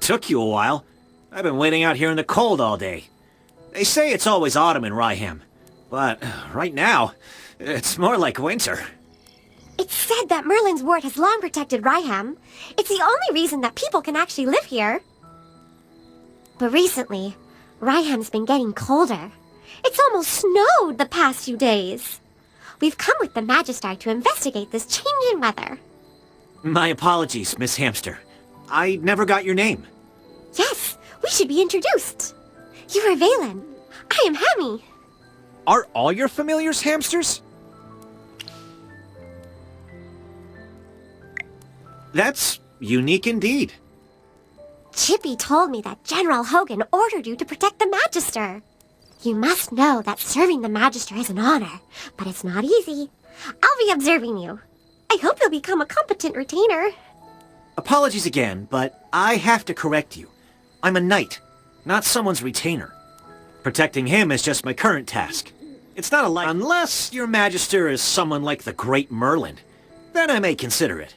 Took you a while. I've been waiting out here in the cold all day. They say it's always autumn in Rhyham, but right now, it's more like winter. It's said that Merlin's ward has long protected Rhyham. It's the only reason that people can actually live here. But recently, Rhyham's been getting colder. It's almost snowed the past few days. We've come with the Magister to investigate this change in weather. My apologies, Miss Hamster. I never got your name. Yes, we should be introduced. You are Valen. I am Hammy. Are all your familiars hamsters? That's unique indeed. Chippy told me that General Hogan ordered you to protect the Magister. You must know that serving the Magister is an honor, but it's not easy. I'll be observing you. I hope you'll become a competent retainer. Apologies again, but I have to correct you. I'm a knight, not someone's retainer. Protecting him is just my current task. It's not unless your Magister is someone like the Great Merlin. Then I may consider it.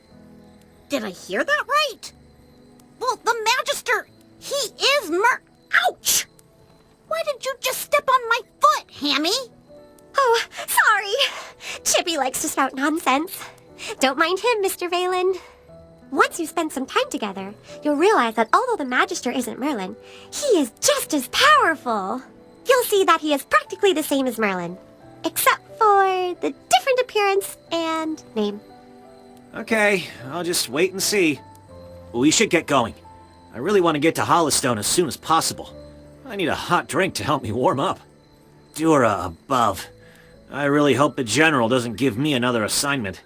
Did I hear that right? Well, the Magister, he is Ouch! Why did you just step on my foot, Hammy? Oh, sorry. Chippy likes to spout nonsense. Don't mind him, Mr. Valen. Once you spend some time together, you'll realize that although the Magister isn't Merlin, he is just as powerful. You'll see that he is practically the same as Merlin, except for the different appearance and name. Okay, I'll just wait and see. We should get going. I really want to get to Holistone as soon as possible. I need a hot drink to help me warm up. Dura above. I really hope the General doesn't give me another assignment.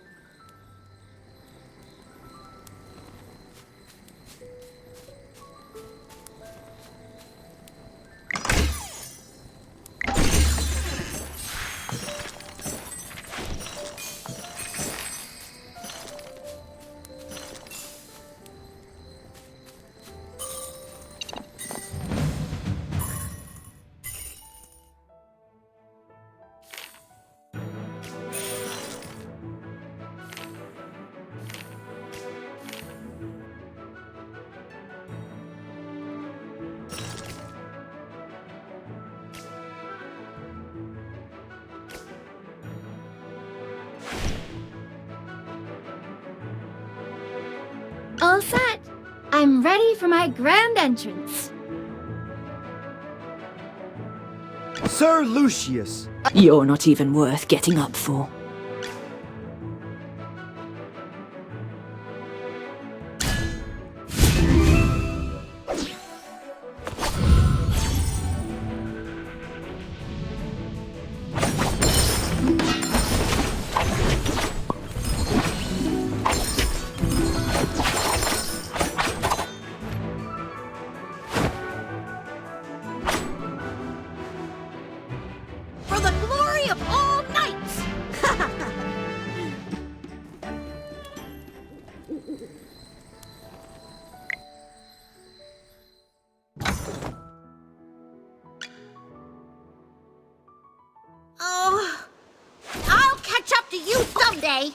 All set. I'm ready for my grand entrance. Sir Lucius. You're not even worth getting up for. For the glory of all knights! Oh, I'll catch up to you someday.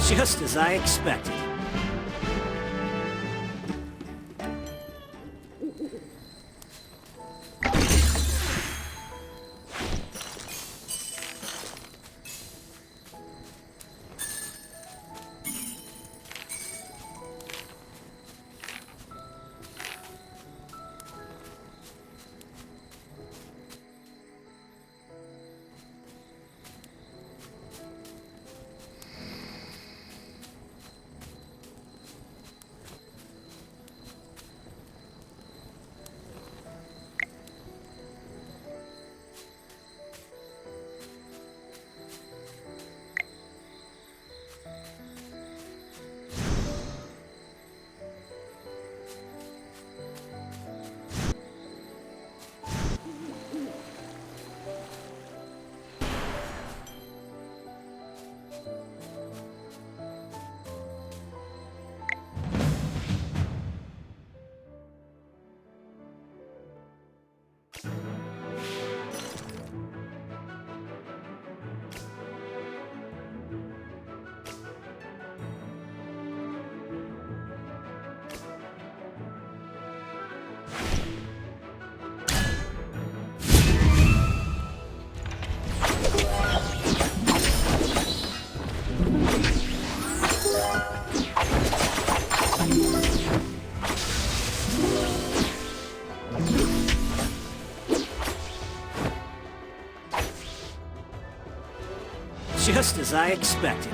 Just as I expected. Just as I expected.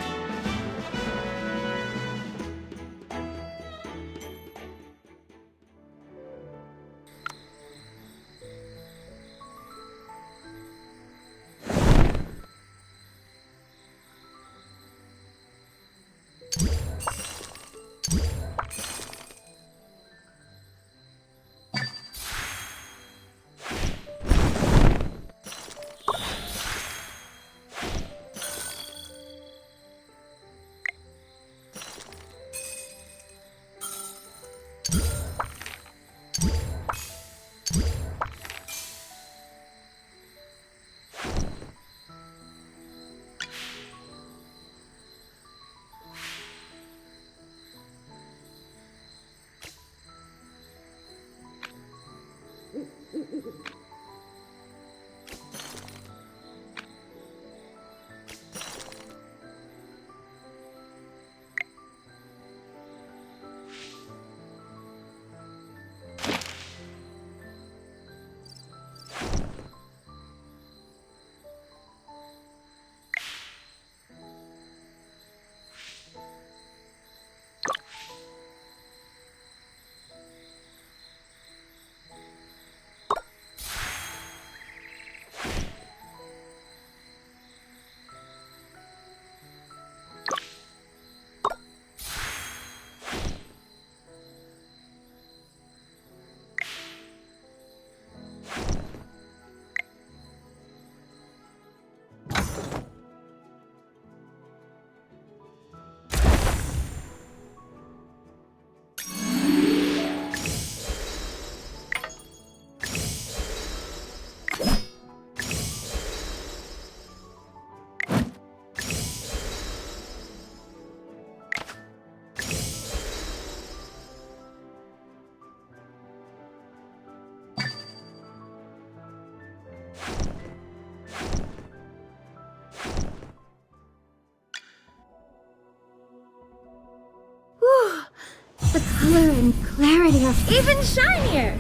The color and clarity are even shinier!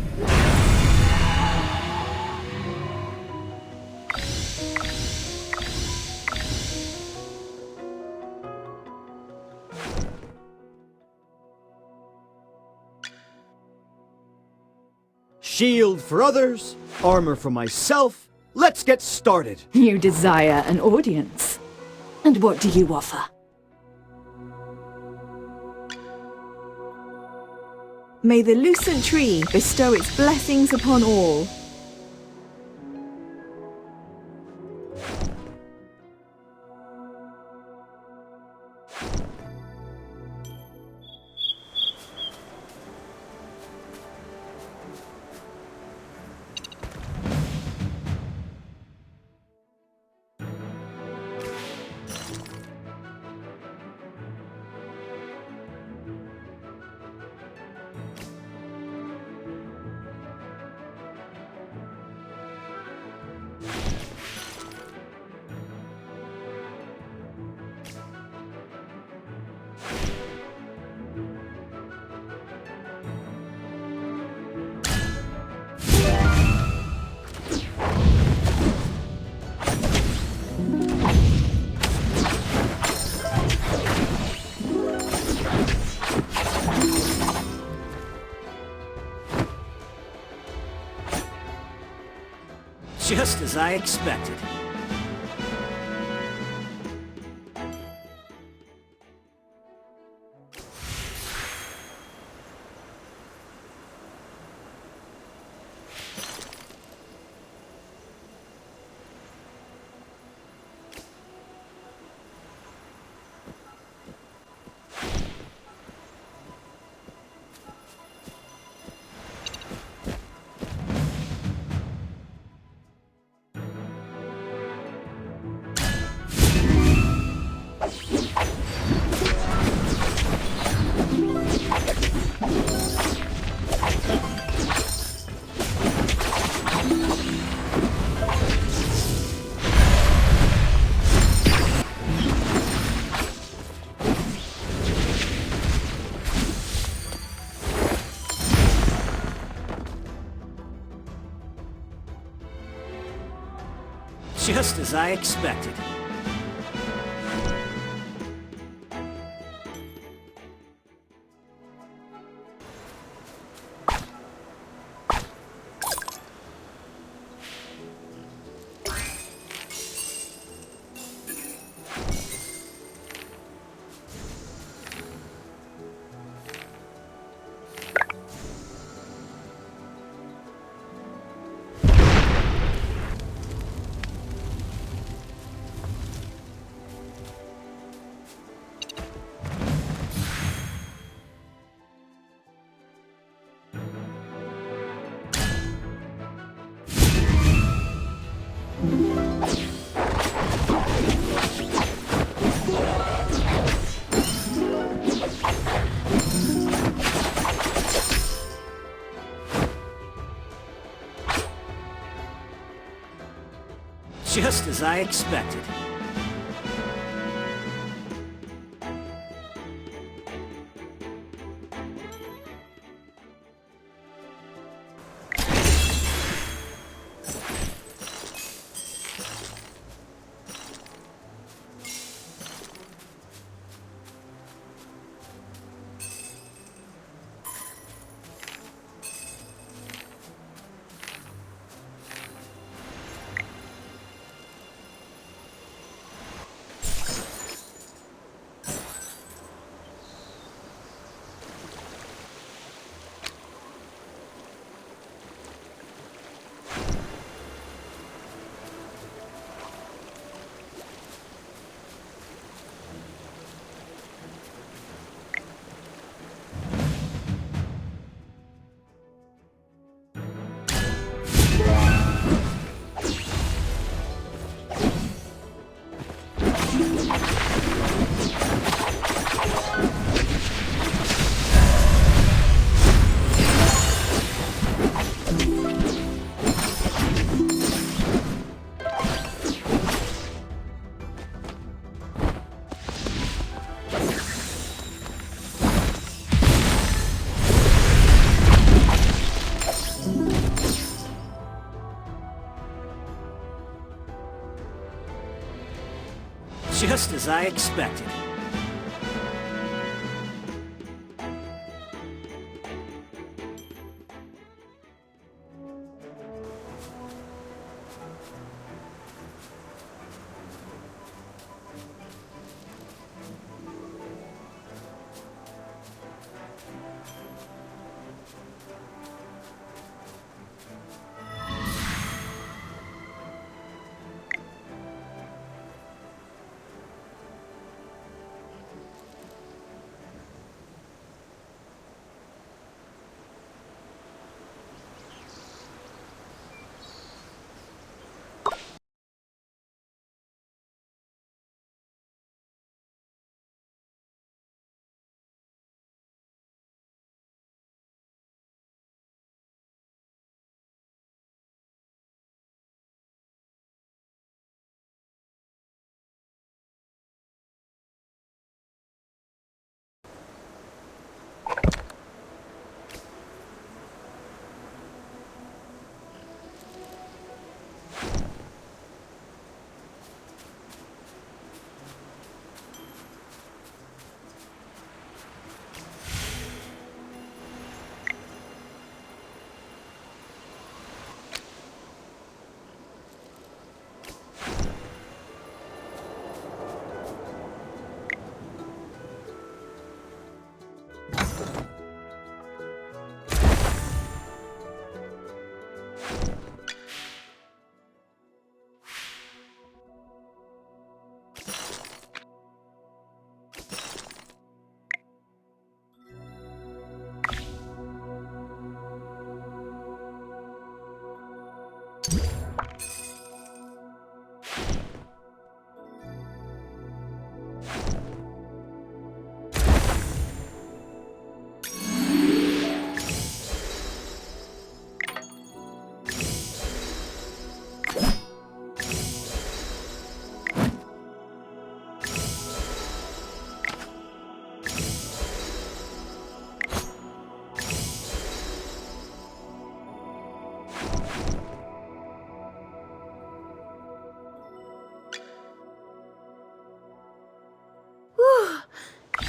Shield for others, armor for myself. Let's get started. You desire an audience. And what do you offer? May the lucent tree bestow its blessings upon all. Just as I expected. Just as I expected. Just as I expected. Just as I expected.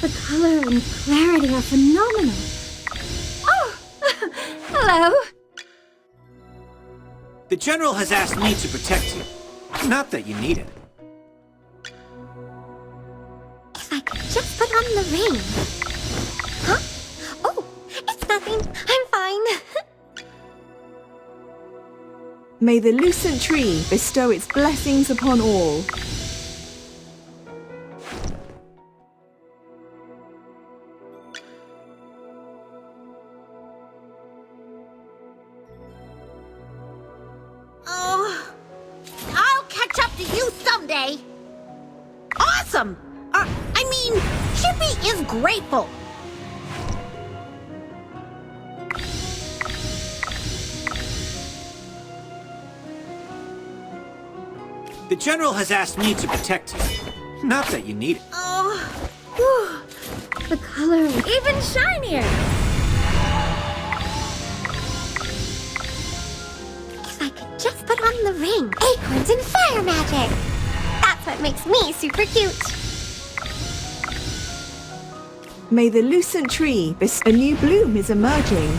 The color and clarity are phenomenal. Oh, hello. The General has asked me to protect you. Not that you need it. If I could just put on the ring. Huh? Oh, it's nothing. I'm fine. May the lucent tree bestow its blessings upon all. Oh, I'll catch up to you someday. Awesome! I mean, Chippy is grateful. The General has asked me to protect you. Not that you need it. Oh, Whew. The color even shinier. If I could just put on the ring. Acorns and fire magic. That's what makes me super cute. May the lucent tree bestow. A new bloom is emerging.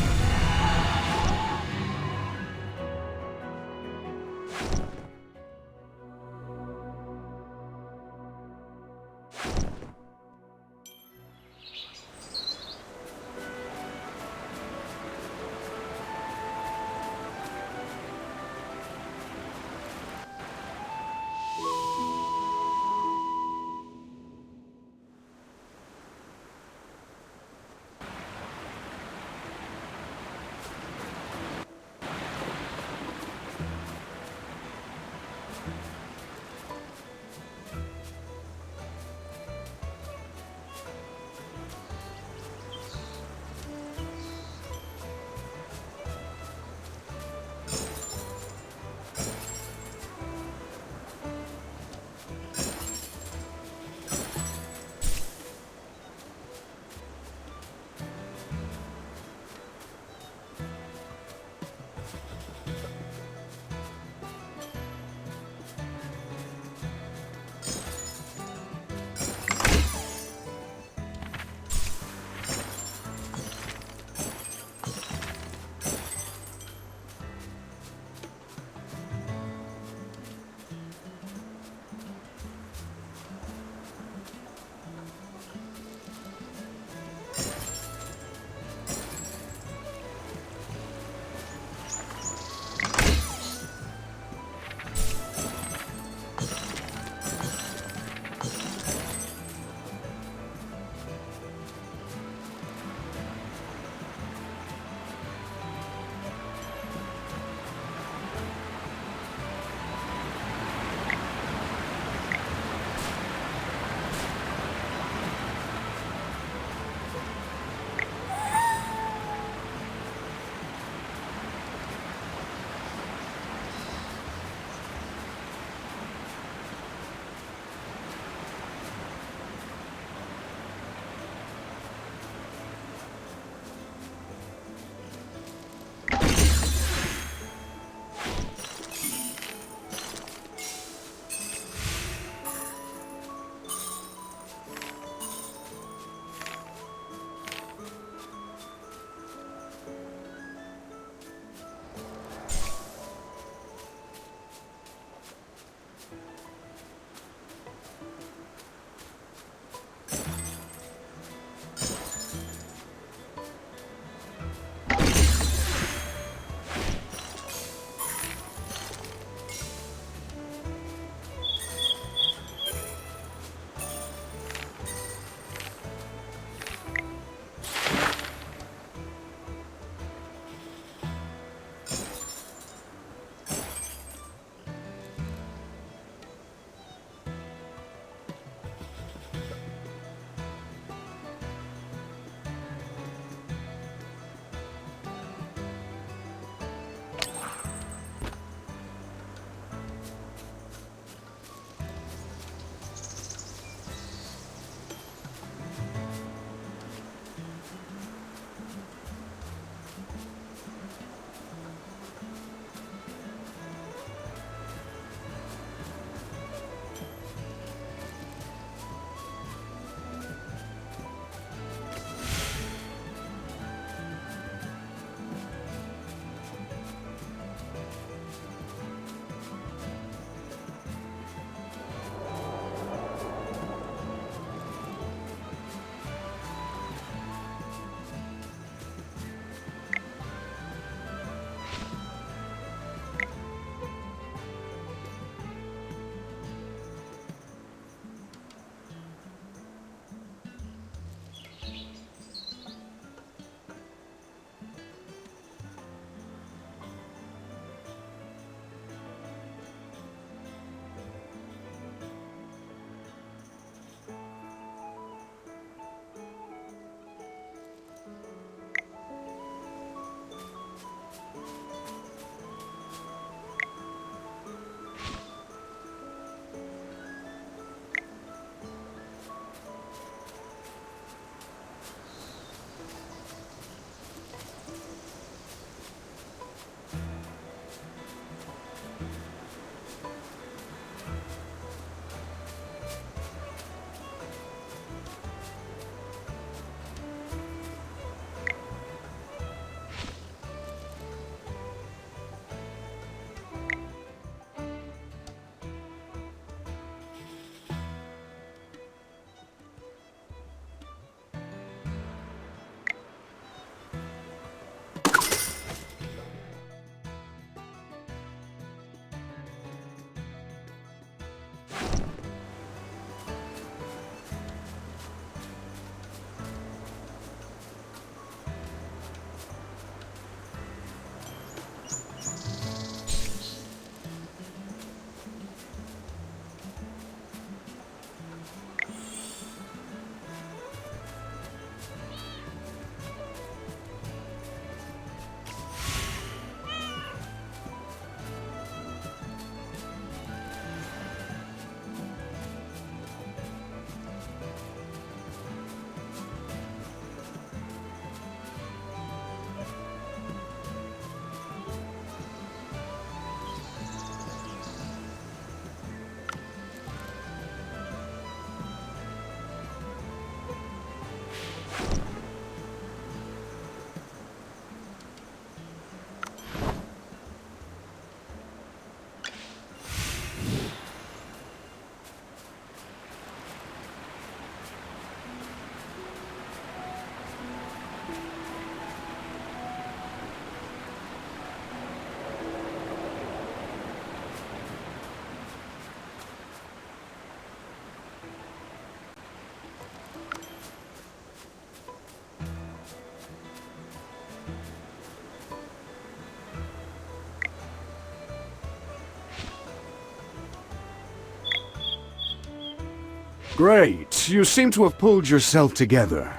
Great. You seem to have pulled yourself together.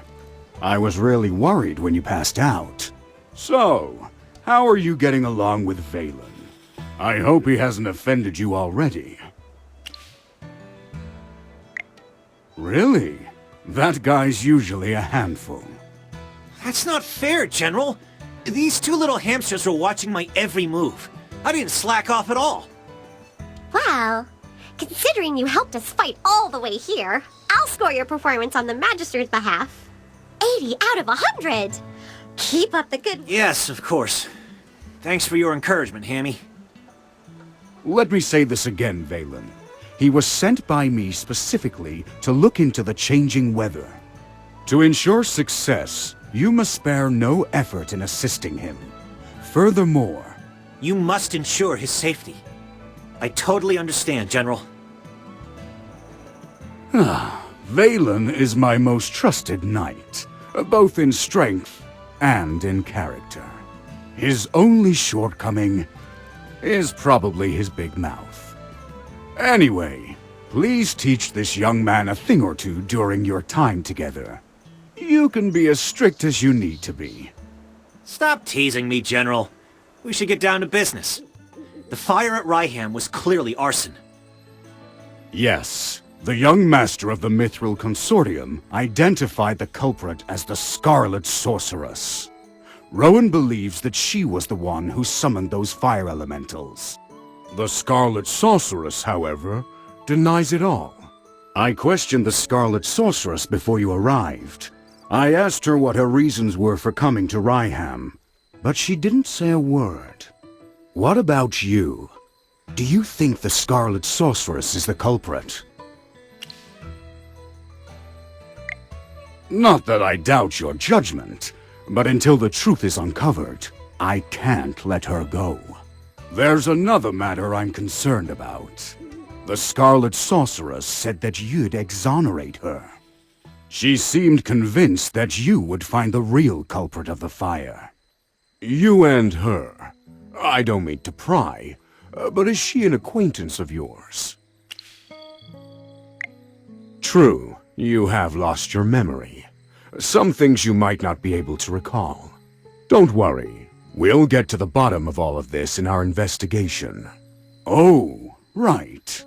I was really worried when you passed out. So, how are you getting along with Valen? I hope he hasn't offended you already. Really? That guy's usually a handful. That's not fair, General. These two little hamsters were watching my every move. I didn't slack off at all. Well, considering you helped us fight all the way here, I'll score your performance on the Magister's behalf. 80 out of 100! Keep up the good... Yes, of course. Thanks for your encouragement, Hammy. Let me say this again, Valen. He was sent by me specifically to look into the changing weather. To ensure success, you must spare no effort in assisting him. Furthermore... You must ensure his safety. I totally understand, General. Valen is my most trusted knight, both in strength and in character. His only shortcoming is probably his big mouth. Anyway, please teach this young man a thing or two during your time together. You can be as strict as you need to be. Stop teasing me, General. We should get down to business. The fire at Ryham was clearly arson. Yes, the young master of the Mithril Consortium identified the culprit as the Scarlet Sorceress. Rowan believes that she was the one who summoned those fire elementals. The Scarlet Sorceress, however, denies it all. I questioned the Scarlet Sorceress before you arrived. I asked her what her reasons were for coming to Ryham, but she didn't say a word. What about you? Do you think the Scarlet Sorceress is the culprit? Not that I doubt your judgment, but until the truth is uncovered, I can't let her go. There's another matter I'm concerned about. The Scarlet Sorceress said that you'd exonerate her. She seemed convinced that you would find the real culprit of the fire. You and her. I don't mean to pry, but is she an acquaintance of yours? True, you have lost your memory. Some things you might not be able to recall. Don't worry, we'll get to the bottom of all of this in our investigation. Oh, right.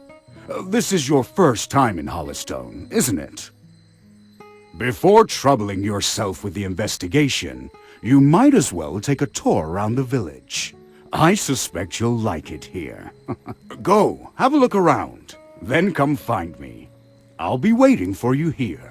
This is your first time in Holistone, isn't it? Before troubling yourself with the investigation, you might as well take a tour around the village. I suspect you'll like it here. Go, have a look around, then come find me. I'll be waiting for you here.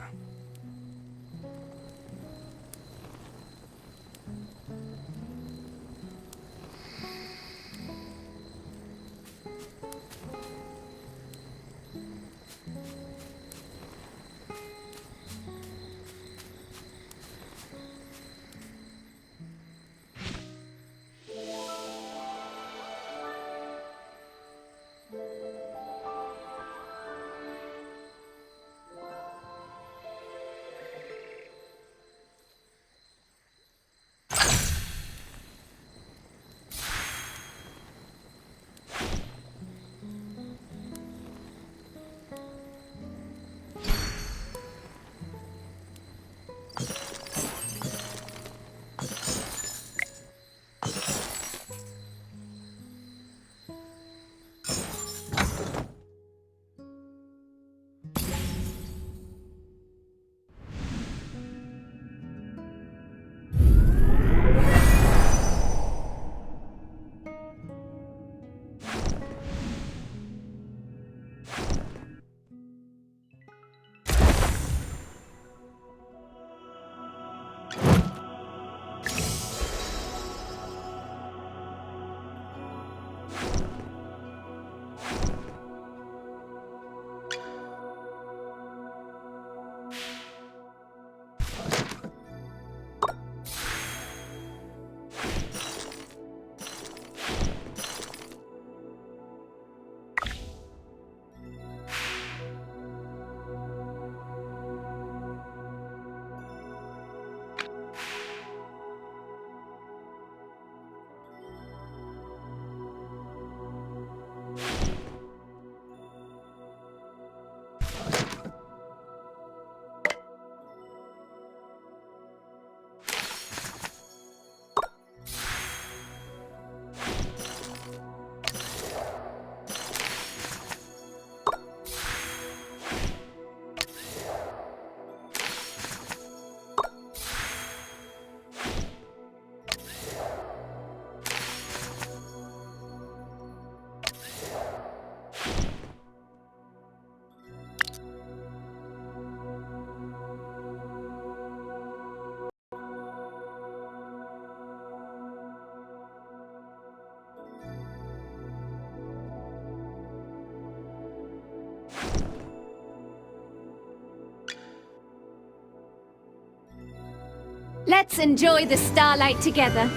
Let's enjoy the starlight together.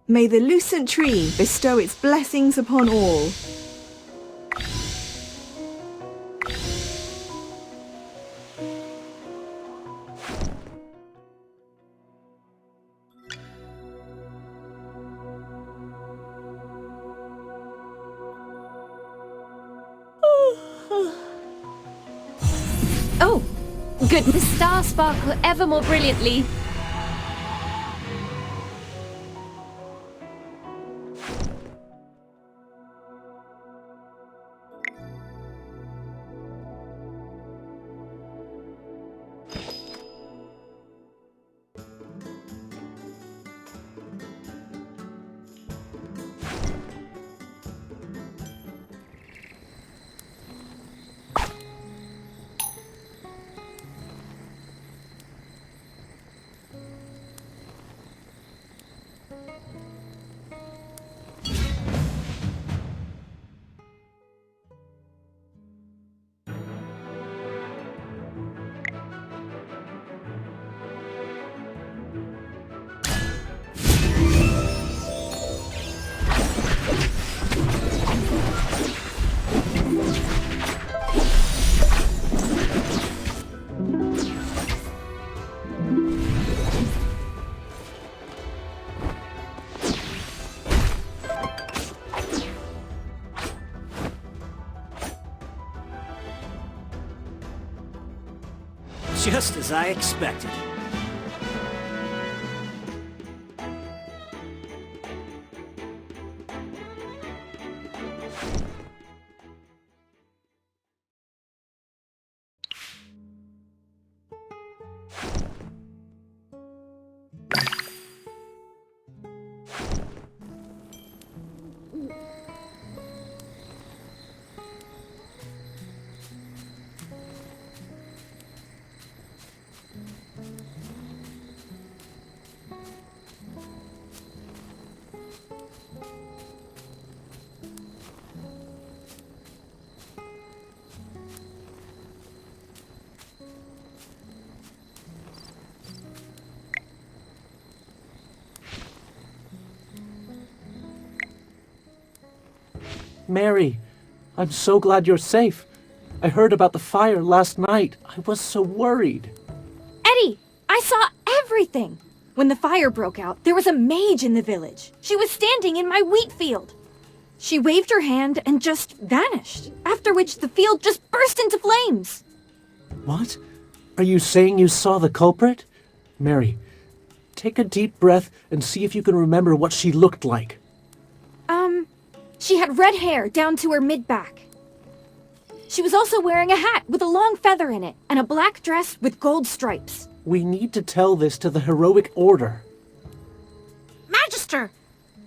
May the lucent tree bestow its blessings upon all. Oh, goodness, stars sparkle ever more brilliantly. Just as I expected. Mary, I'm so glad you're safe. I heard about the fire last night. I was so worried. Eddie, I saw everything. When the fire broke out, there was a mage in the village. She was standing in my wheat field. She waved her hand and just vanished, after which the field just burst into flames. What? Are you saying you saw the culprit? Mary, take a deep breath and see if you can remember what she looked like. She had red hair down to her mid-back. She was also wearing a hat with a long feather in it and a black dress with gold stripes. We need to tell this to the heroic order. Magister,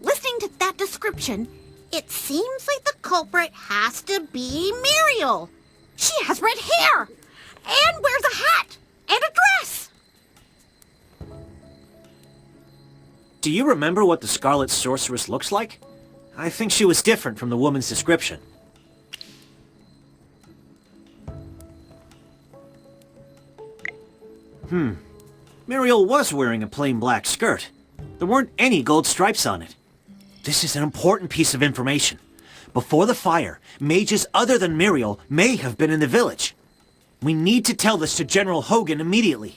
listening to that description, it seems like the culprit has to be Muriel. She has red hair and wears a hat and a dress. Do you remember what the Scarlet Sorceress looks like? I think she was different from the woman's description. Muriel was wearing a plain black skirt. There weren't any gold stripes on it. This is an important piece of information. Before the fire, mages other than Muriel may have been in the village. We need to tell this to General Hogan immediately.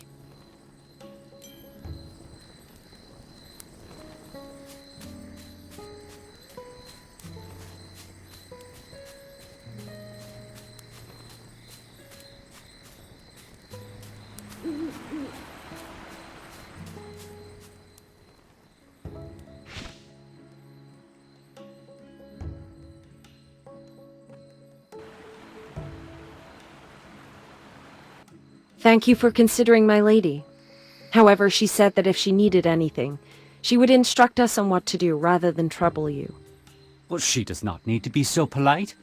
Thank you for considering my lady. However, she said that if she needed anything, she would instruct us on what to do rather than trouble you. Well, she does not need to be so polite.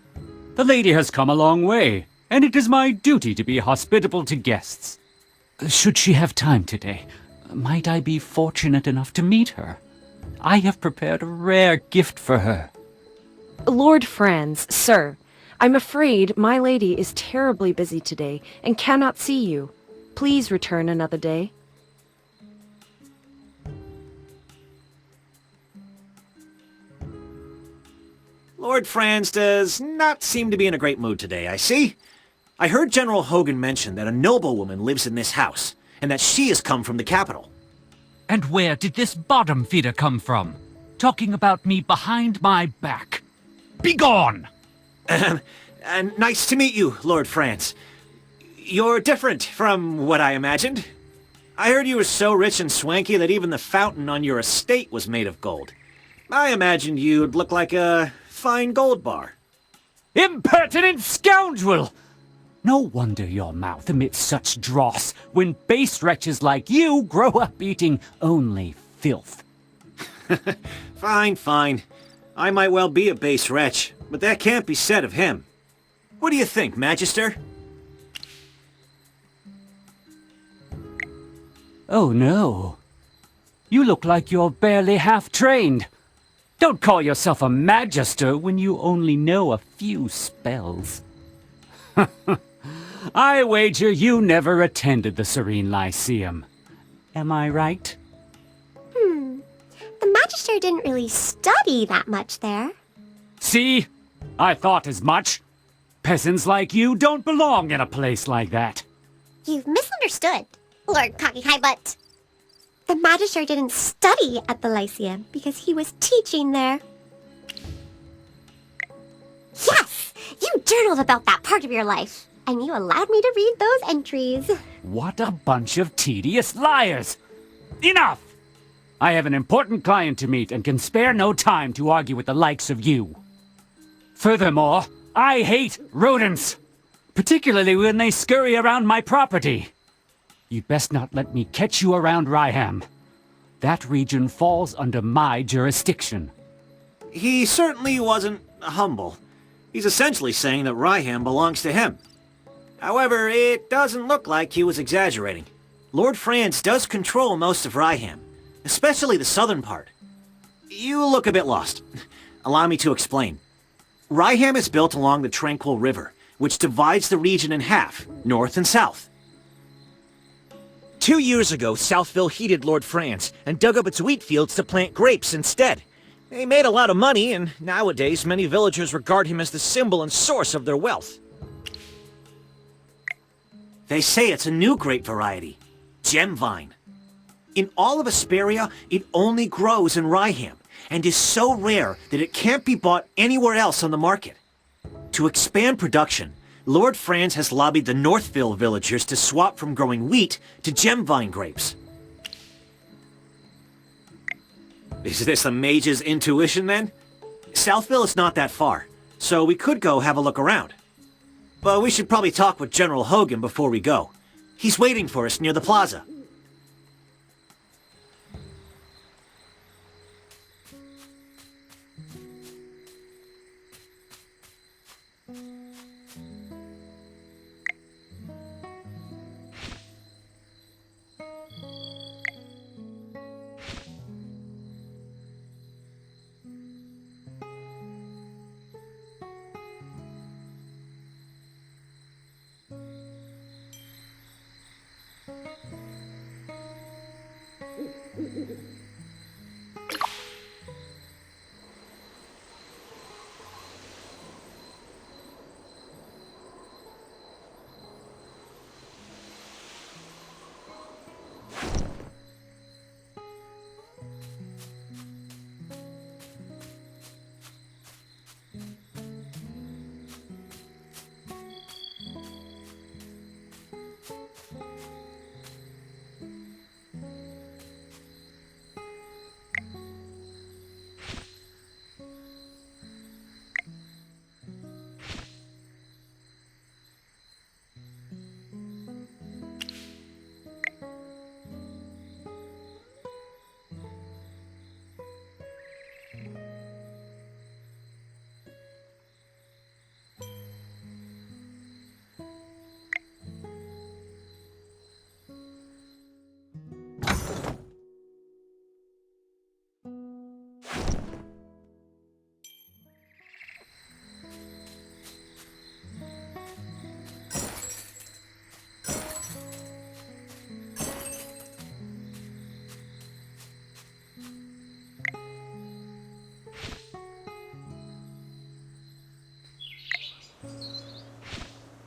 The lady has come a long way, and it is my duty to be hospitable to guests. Should she have time today, might I be fortunate enough to meet her? I have prepared a rare gift for her. Lord Franz, sir, I'm afraid my lady is terribly busy today and cannot see you. Please return another day. Lord Franz does not seem to be in a great mood today, I see. I heard General Hogan mention that a noblewoman lives in this house, and that she has come from the capital. And where did this bottom feeder come from? Talking about me behind my back. Begone! And nice to meet you, Lord Franz. You're different from what I imagined. I heard you were so rich and swanky that even the fountain on your estate was made of gold. I imagined you'd look like a fine gold bar. Impertinent scoundrel! No wonder your mouth emits such dross when base wretches like you grow up eating only filth. Fine, fine. I might well be a base wretch, but that can't be said of him. What do you think, Magister? Oh no. You look like you're barely half-trained. Don't call yourself a magister when you only know a few spells. I wager you never attended the Serene Lyceum. Am I right? The Magister didn't really study that much there. See? I thought as much. Peasants like you don't belong in a place like that. You've misunderstood, Lord Cocky High Butt. The Magister didn't study at the Lyceum because he was teaching there. Yes! You journaled about that part of your life, and you allowed me to read those entries. What a bunch of tedious liars! Enough! I have an important client to meet and can spare no time to argue with the likes of you. Furthermore, I hate rodents, particularly when they scurry around my property. You'd best not let me catch you around Ryham. That region falls under my jurisdiction. He certainly wasn't humble. He's essentially saying that Ryham belongs to him. However, it doesn't look like he was exaggerating. Lord Franz does control most of Ryham, especially the southern part. You look a bit lost. Allow me to explain. Ryham is built along the Tranquil River, which divides the region in half, north and south. 2 years ago, Southville heeded Lord Franz and dug up its wheat fields to plant grapes instead. They made a lot of money, and nowadays many villagers regard him as the symbol and source of their wealth. They say it's a new grape variety, Gem Vine. In all of Asperia, it only grows in Ryham, and is so rare that it can't be bought anywhere else on the market. To expand production, Lord Franz has lobbied the Northville villagers to swap from growing wheat to Gem Vine grapes. Is this a mage's intuition, then? Southville is not that far, so we could go have a look around. But we should probably talk with General Hogan before we go. He's waiting for us near the plaza.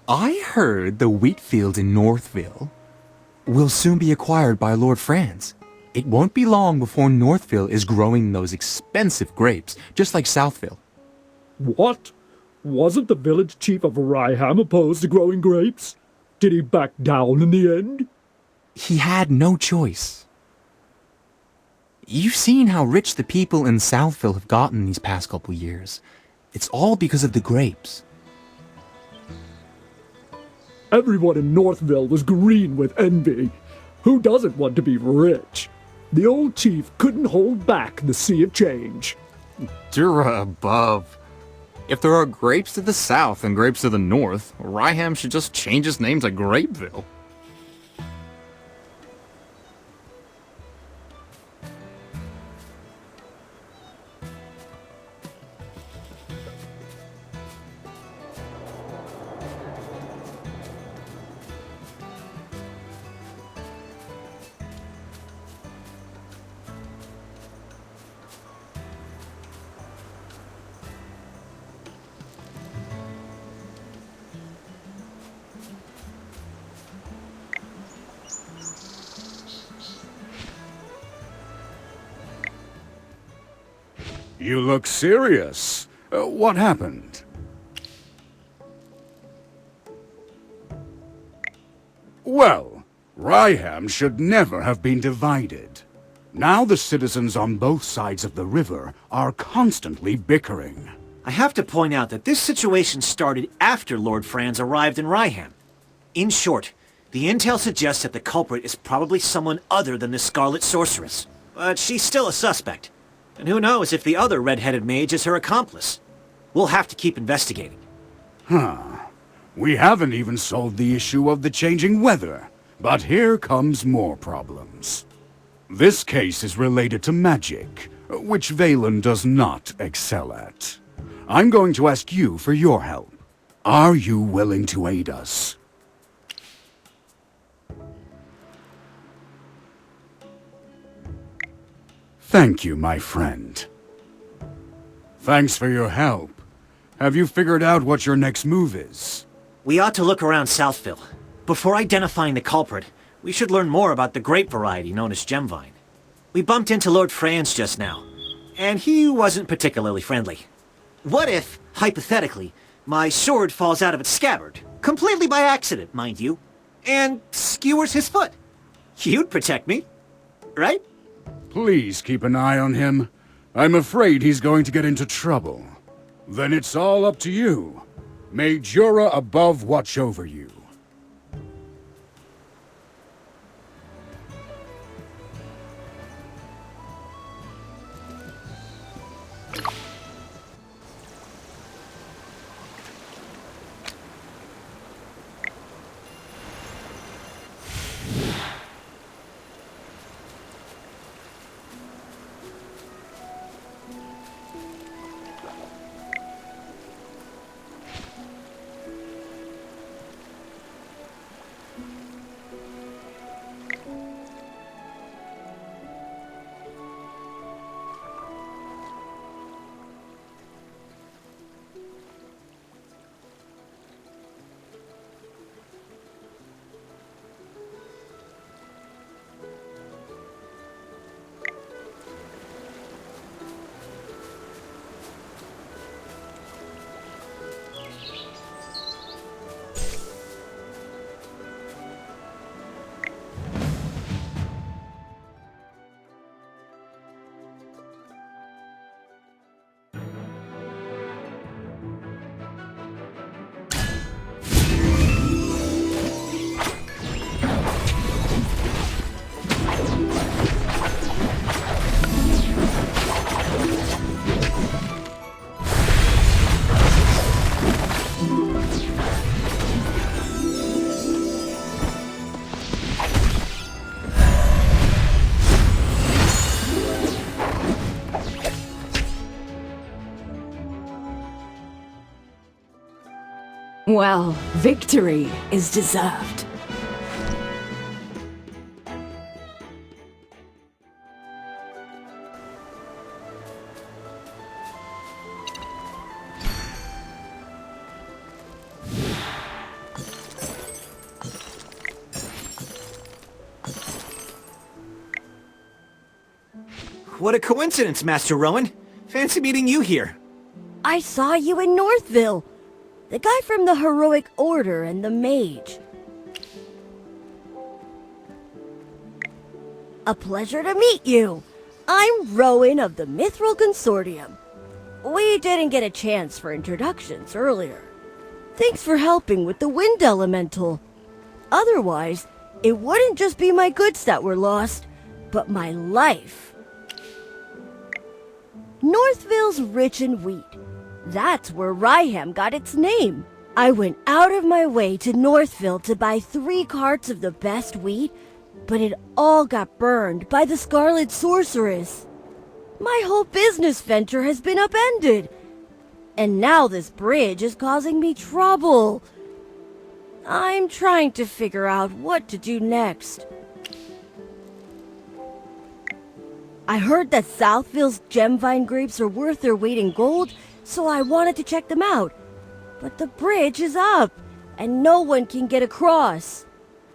I heard the wheat field in Northville will soon be acquired by Lord Franz. It won't be long before Northville is growing those expensive grapes, just like Southville. What? Wasn't the village chief of Ryham opposed to growing grapes? Did he back down in the end? He had no choice. You've seen how rich the people in Southville have gotten these past couple years. It's all because of the grapes. Everyone in Northville was green with envy. Who doesn't want to be rich? The old chief couldn't hold back the sea of change. Dura above. If there are grapes to the south and grapes to the north, Ryham should just change its name to Grapeville. You look serious. What happened? Well, Ryham should never have been divided. Now the citizens on both sides of the river are constantly bickering. I have to point out that this situation started after Lord Franz arrived in Ryham. In short, the intel suggests that the culprit is probably someone other than the Scarlet Sorceress. But she's still a suspect. And who knows if the other red-headed mage is her accomplice. We'll have to keep investigating. We haven't even solved the issue of the changing weather. But here comes more problems. This case is related to magic, which Valen does not excel at. I'm going to ask you for your help. Are you willing to aid us? Thank you, my friend. Thanks for your help. Have you figured out what your next move is? We ought to look around Southville. Before identifying the culprit, we should learn more about the grape variety known as Gemvine. We bumped into Lord Franz just now, and he wasn't particularly friendly. What if, hypothetically, my sword falls out of its scabbard, completely by accident, mind you, and skewers his foot? You'd protect me, right? Please keep an eye on him. I'm afraid he's going to get into trouble. Then it's all up to you. May Jura above watch over you. Well, victory is deserved. What a coincidence, Master Rowan. Fancy meeting you here. I saw you in Northville. The guy from the Heroic Order and the Mage. A pleasure to meet you. I'm Rowan of the Mithril Consortium. We didn't get a chance for introductions earlier. Thanks for helping with the Wind Elemental. Otherwise, it wouldn't just be my goods that were lost, but my life. Northville's rich in wheat. That's where Ryham got its name. I went out of my way to Northville to buy 3 carts of the best wheat, but it all got burned by the Scarlet Sorceress. My whole business venture has been upended. And now this bridge is causing me trouble. I'm trying to figure out what to do next. I heard that Southville's gemvine grapes are worth their weight in gold, so I wanted to check them out. But the bridge is up, and no one can get across.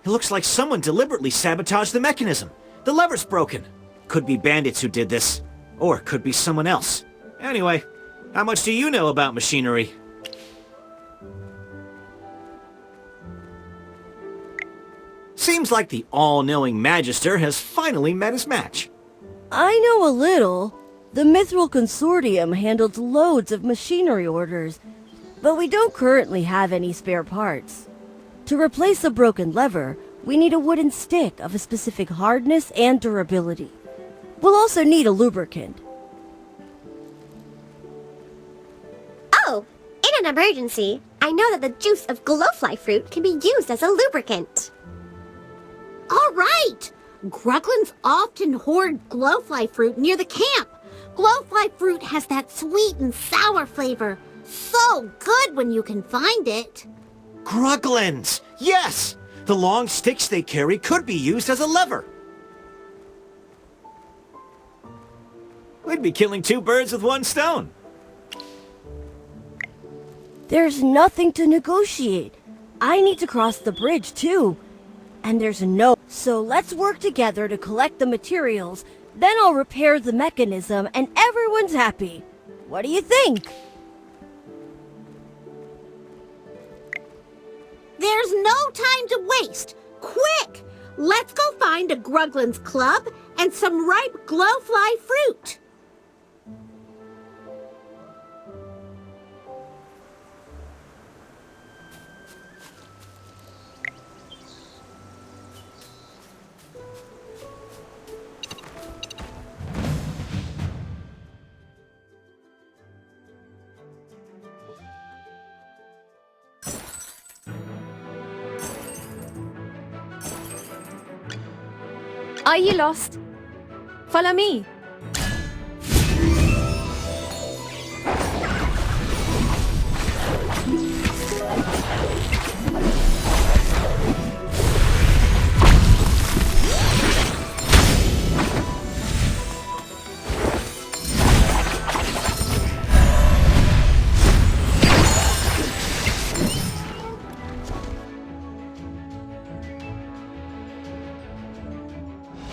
It looks like someone deliberately sabotaged the mechanism. The lever's broken. Could be bandits who did this. Or it could be someone else. Anyway, how much do you know about machinery? Seems like the all-knowing Magister has finally met his match. I know a little. The Mithril Consortium handles loads of machinery orders, but we don't currently have any spare parts. To replace a broken lever, we need a wooden stick of a specific hardness and durability. We'll also need a lubricant. Oh, in an emergency, I know that the juice of glowfly fruit can be used as a lubricant. All right! Gruglins often hoard glowfly fruit near the camp. Glowfly fruit has that sweet and sour flavor. So good when you can find it. Gruglins! Yes! The long sticks they carry could be used as a lever. We'd be killing 2 birds with 1 stone. There's nothing to negotiate. I need to cross the bridge too. And there's no... So let's work together to collect the materials. Then I'll repair the mechanism and everyone's happy. What do you think? There's no time to waste. Quick! Let's go find a Gruglin's club and some ripe glowfly fruit. Are you lost? Follow me.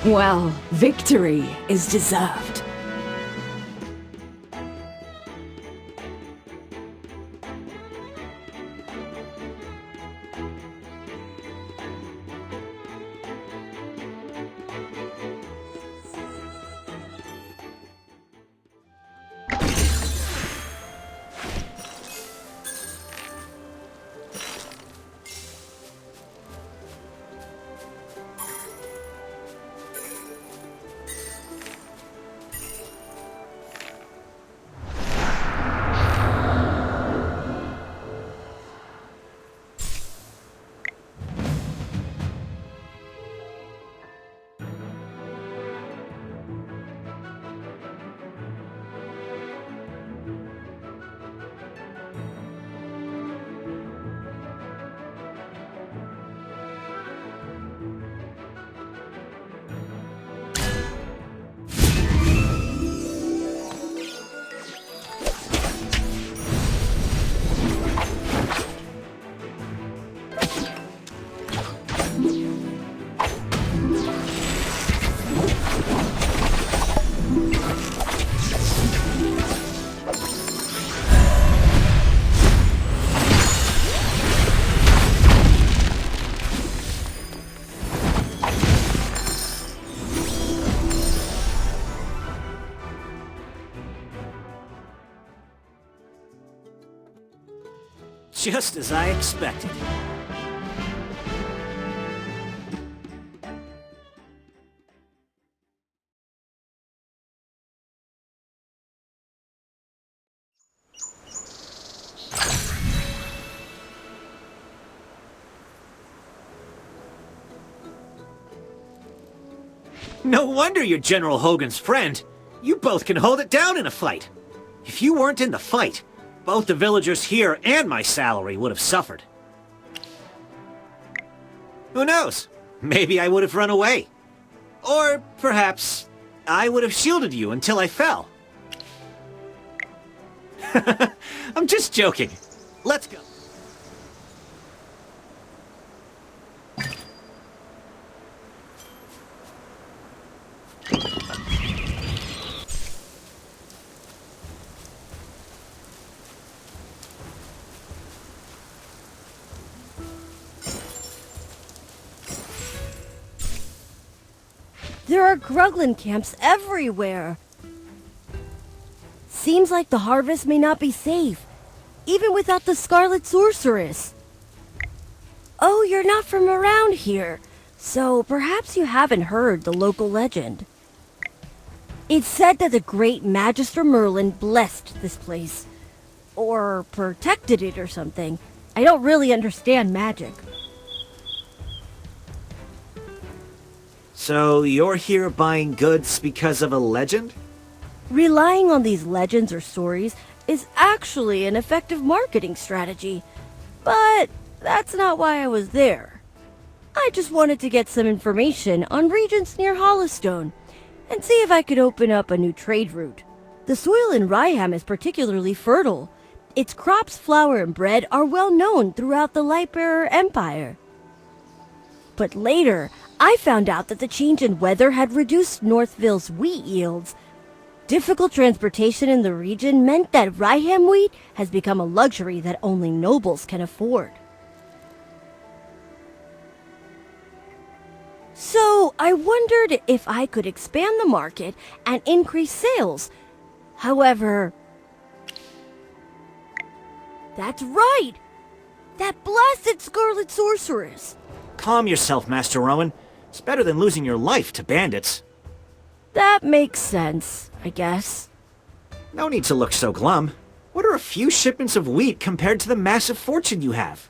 Well, victory is deserved. Just as I expected. No wonder you're General Hogan's friend. You both can hold it down in a fight. If you weren't in the fight, both the villagers here and my salary would have suffered. Who knows? Maybe I would have run away. Or perhaps I would have shielded you until I fell. I'm just joking. Let's go. There are Gruglin camps everywhere. Seems like the harvest may not be safe, even without the Scarlet Sorceress. Oh, you're not from around here, so perhaps you haven't heard the local legend. It's said that the great Magister Merlin blessed this place, or protected it or something. I don't really understand magic. So you're here buying goods because of a legend? Relying on these legends or stories is actually an effective marketing strategy, but that's not why I was there. I just wanted to get some information on regions near Holistone and see if I could open up a new trade route. The soil in Ryham is particularly fertile. Its crops, flour, and bread are well known throughout the Lightbearer Empire. But later, I found out that the change in weather had reduced Northville's wheat yields. Difficult transportation in the region meant that Ryham wheat has become a luxury that only nobles can afford. So I wondered if I could expand the market and increase sales. However, that's right! That blasted Scarlet Sorceress! Calm yourself, Master Rowan. It's better than losing your life to bandits. That makes sense, I guess. No need to look so glum. What are a few shipments of wheat compared to the massive fortune you have?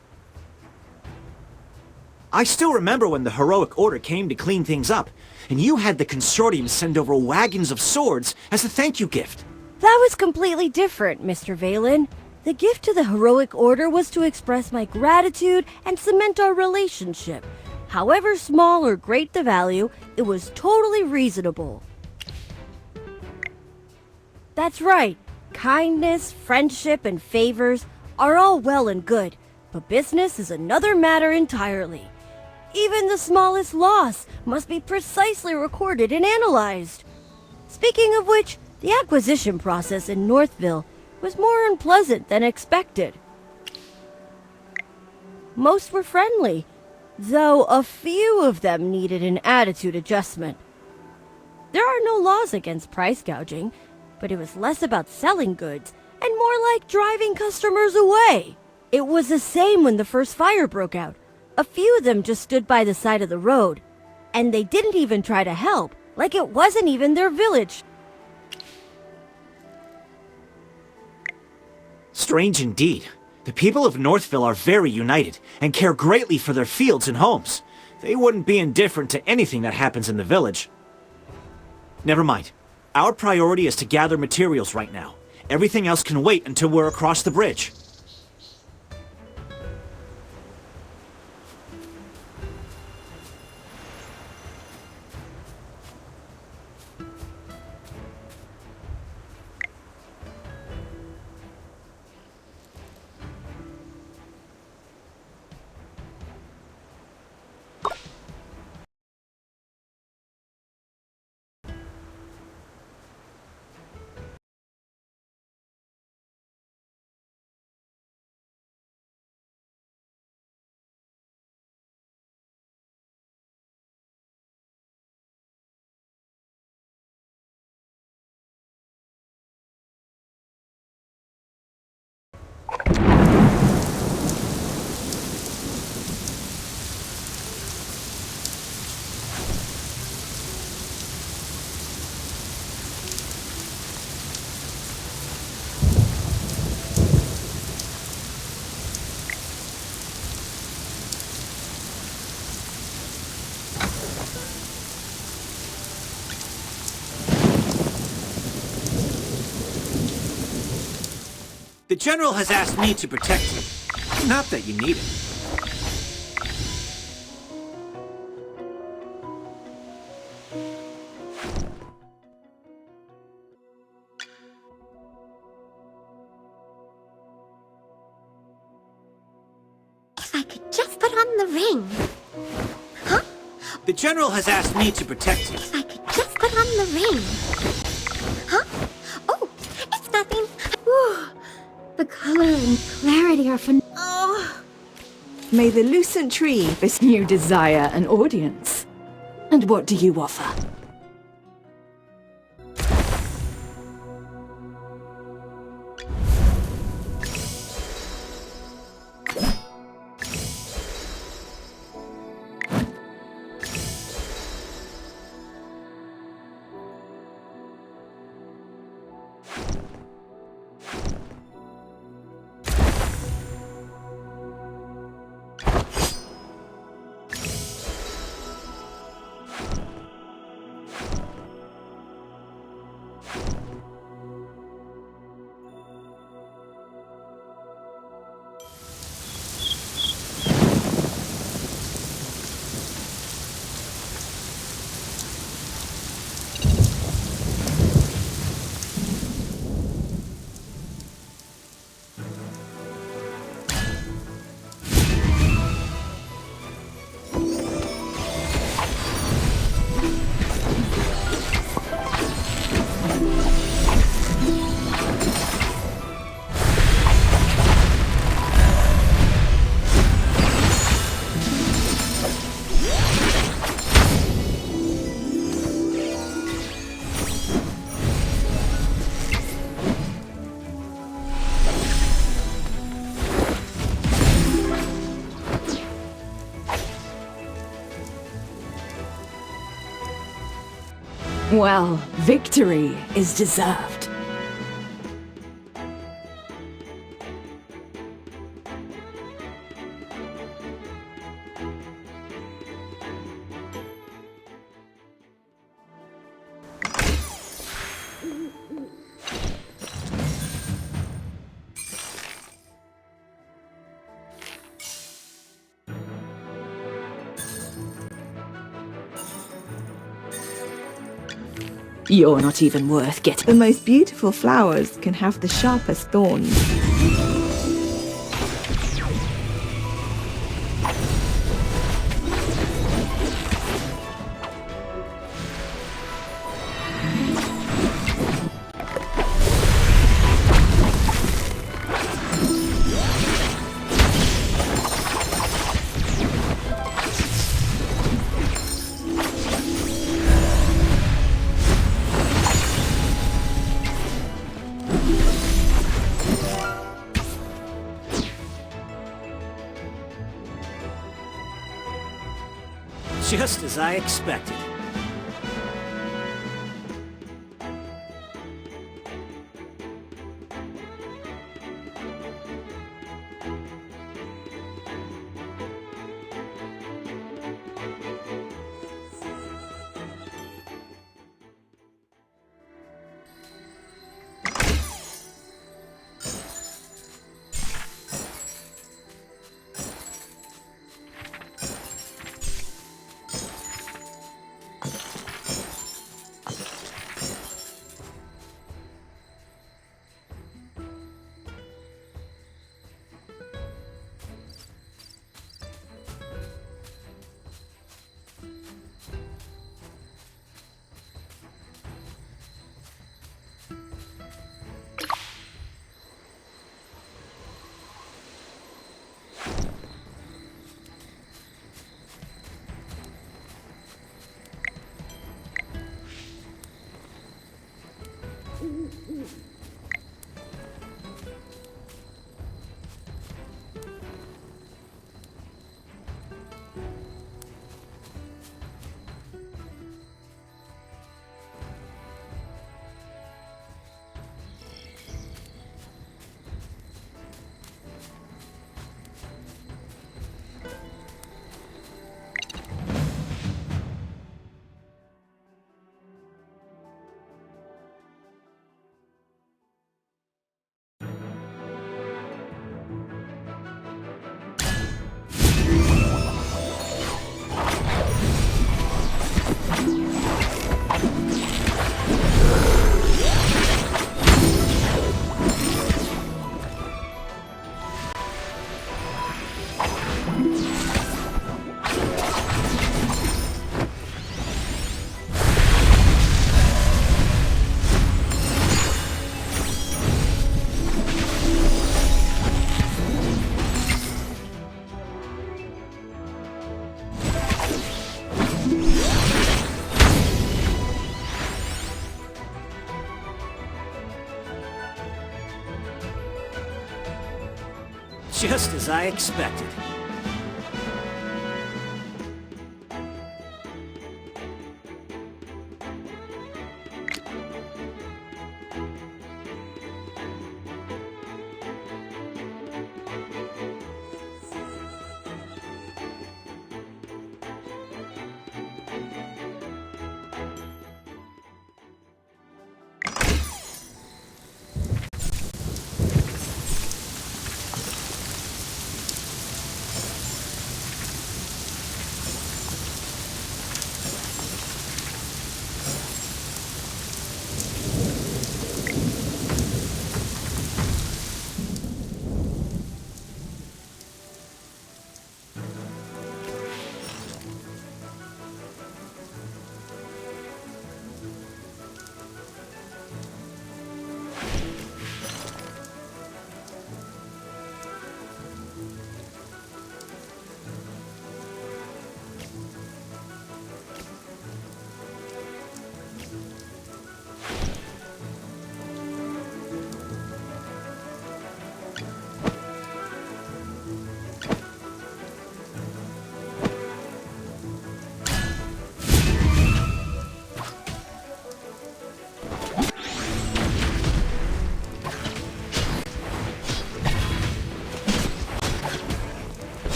I still remember when the Heroic Order came to clean things up, and you had the Consortium send over wagons of swords as a thank you gift. That was completely different, Mr. Valen. The gift to the Heroic Order was to express my gratitude and cement our relationship. However small or great the value, it was totally reasonable. That's right. Kindness, friendship, and favors are all well and good, but business is another matter entirely. Even the smallest loss must be precisely recorded and analyzed. Speaking of which, the acquisition process in Northville was more unpleasant than expected. Most were friendly, though a few of them needed an attitude adjustment. There are no laws against price gouging, but it was less about selling goods and more like driving customers away. It was the same when the first fire broke out. A few of them just stood by the side of the road, and they didn't even try to help, like it wasn't even their village. Strange indeed. The people of Northville are very united and care greatly for their fields and homes. They wouldn't be indifferent to anything that happens in the village. Never mind. Our priority is to gather materials right now. Everything else can wait until we're across the bridge. The General has asked me to protect you. Not that you need it. If I could just put on the ring. Huh? The General has asked me to protect you. If I could just put on the ring. Huh? Oh, it's nothing. Whew. The color and clarity are phenomenal. Oh. May the lucent tree bestow You desire an audience. And what do you offer? Well, victory is deserved. You're not even worth getting. The most beautiful flowers can have the sharpest thorns. Just as I expected. Just as I expected.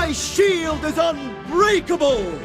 My shield is unbreakable!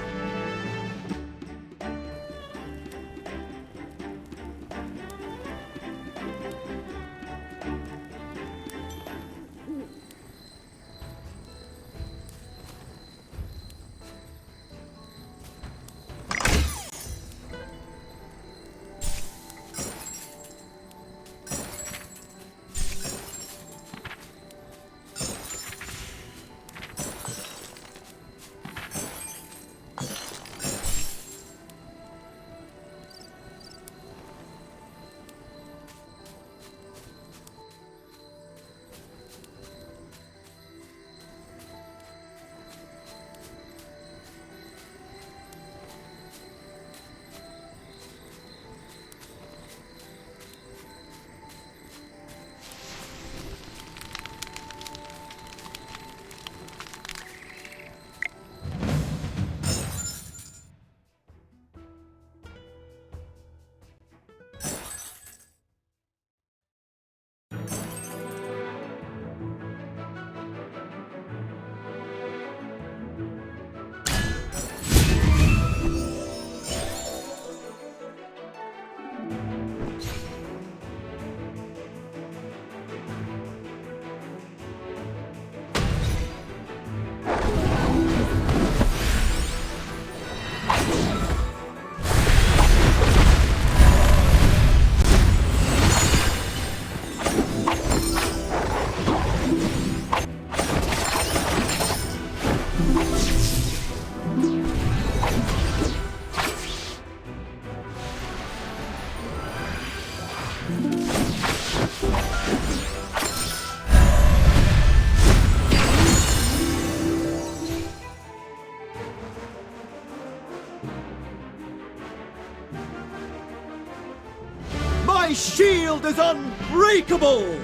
shield is unbreakable!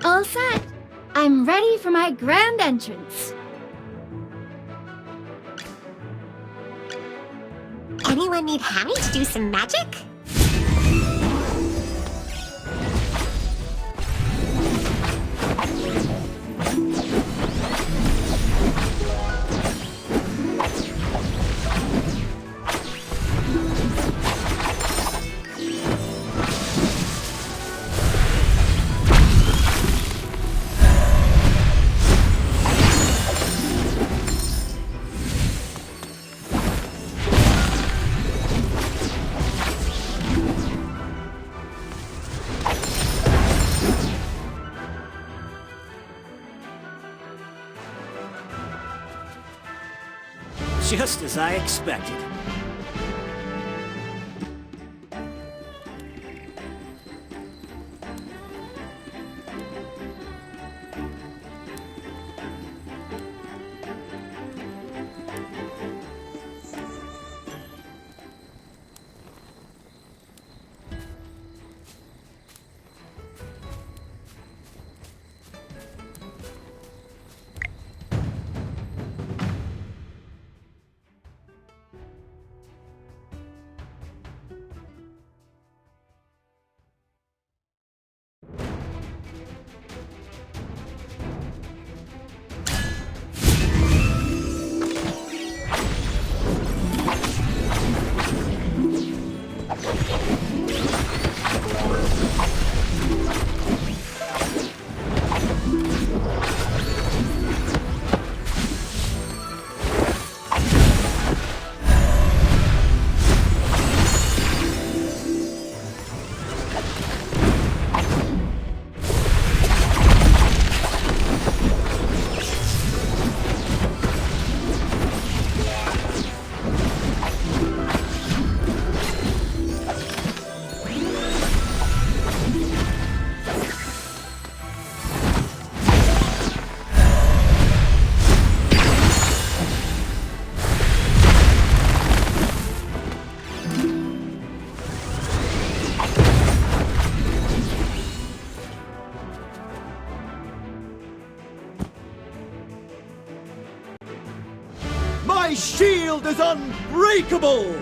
All set. I'm ready for my grand entrance. Anyone need Hammy to do some magic? Just as I expected. My shield is unbreakable!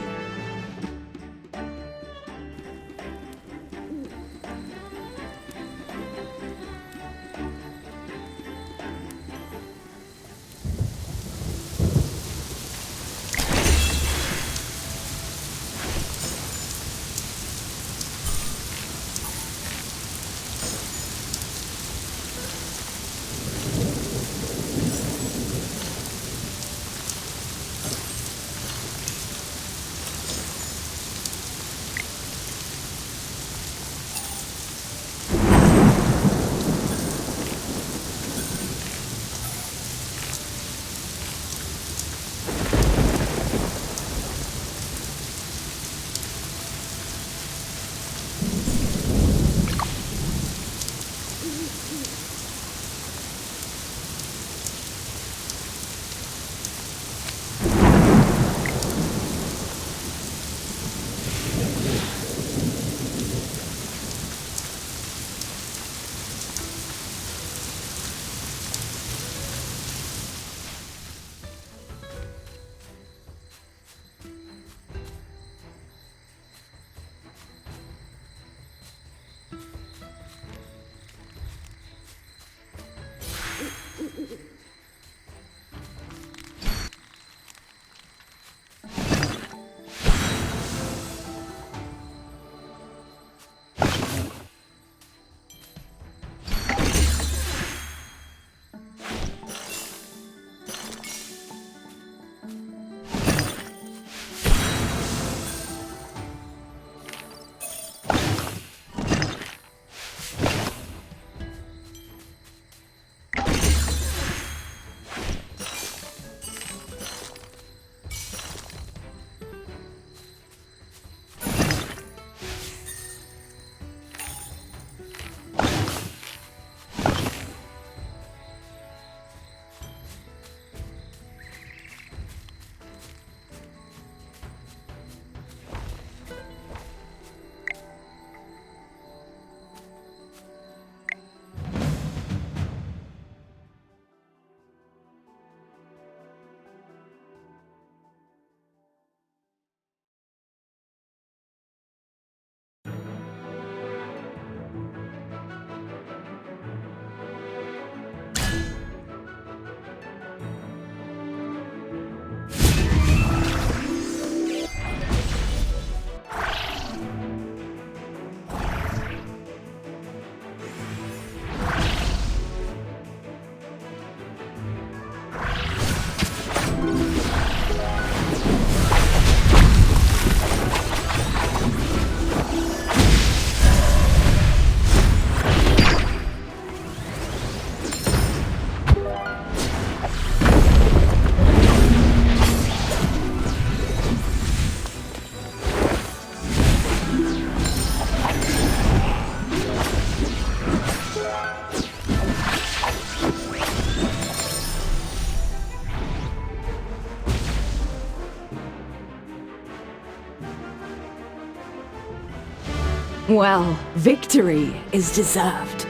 Well, victory is deserved.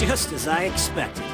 Just as I expected.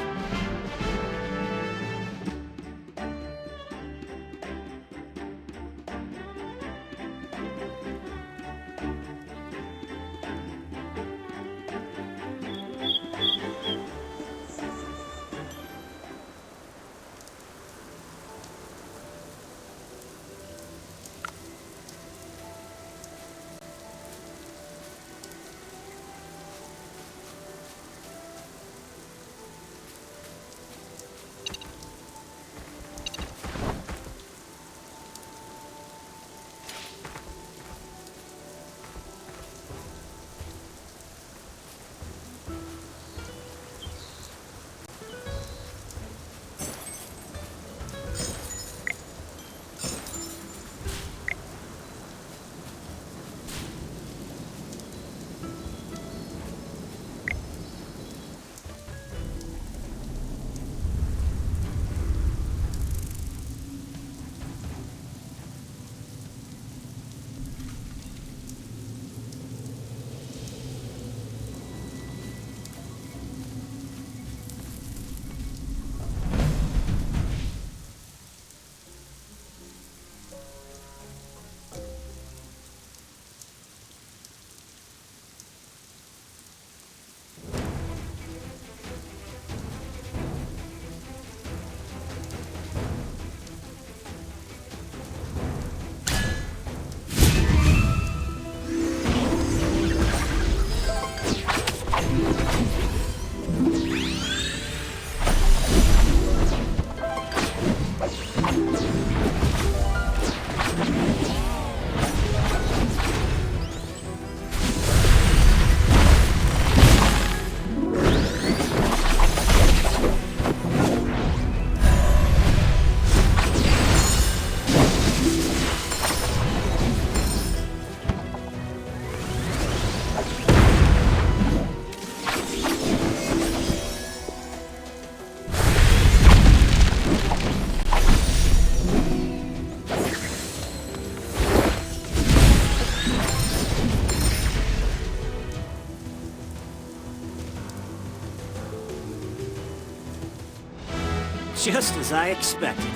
Just as I expected.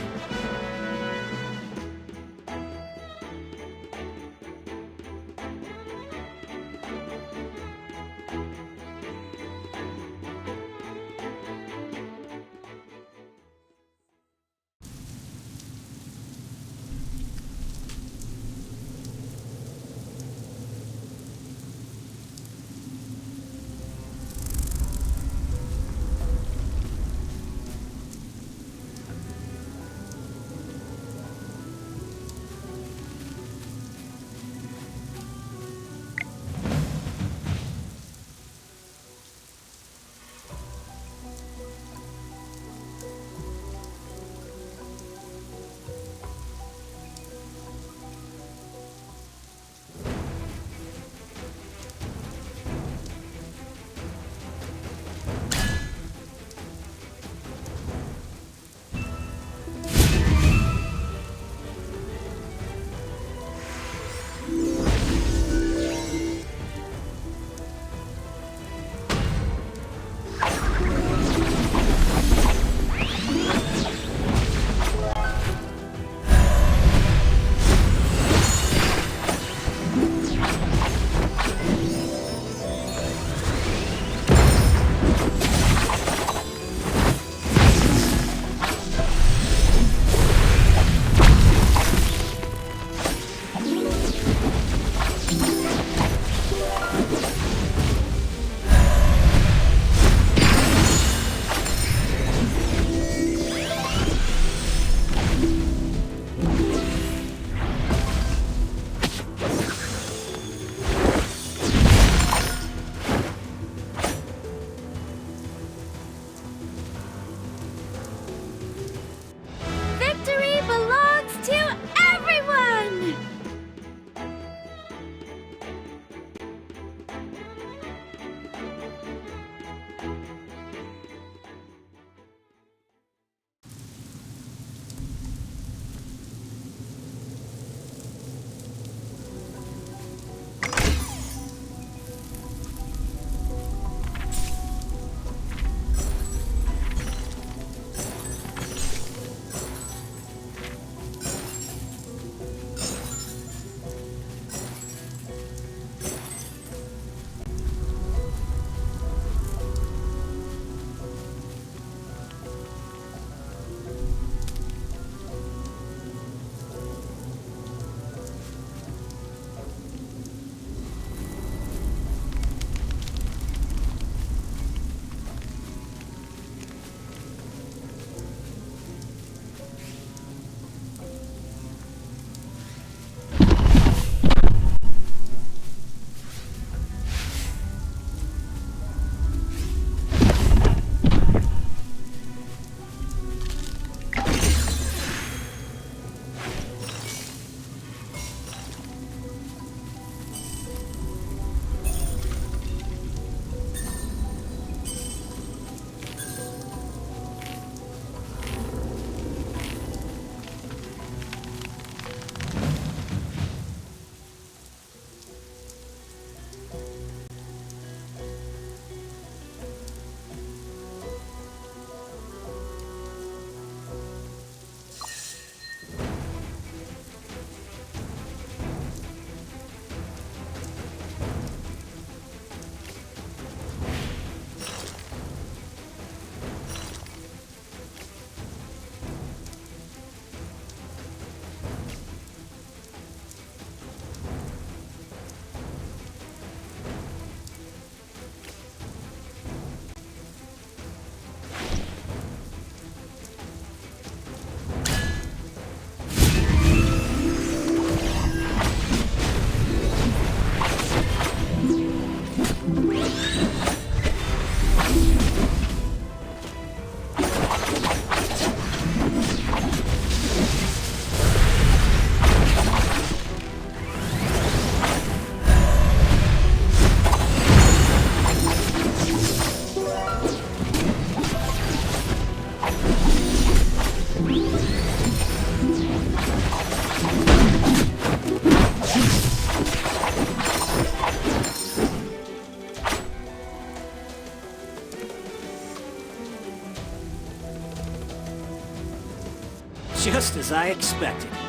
Just as I expected.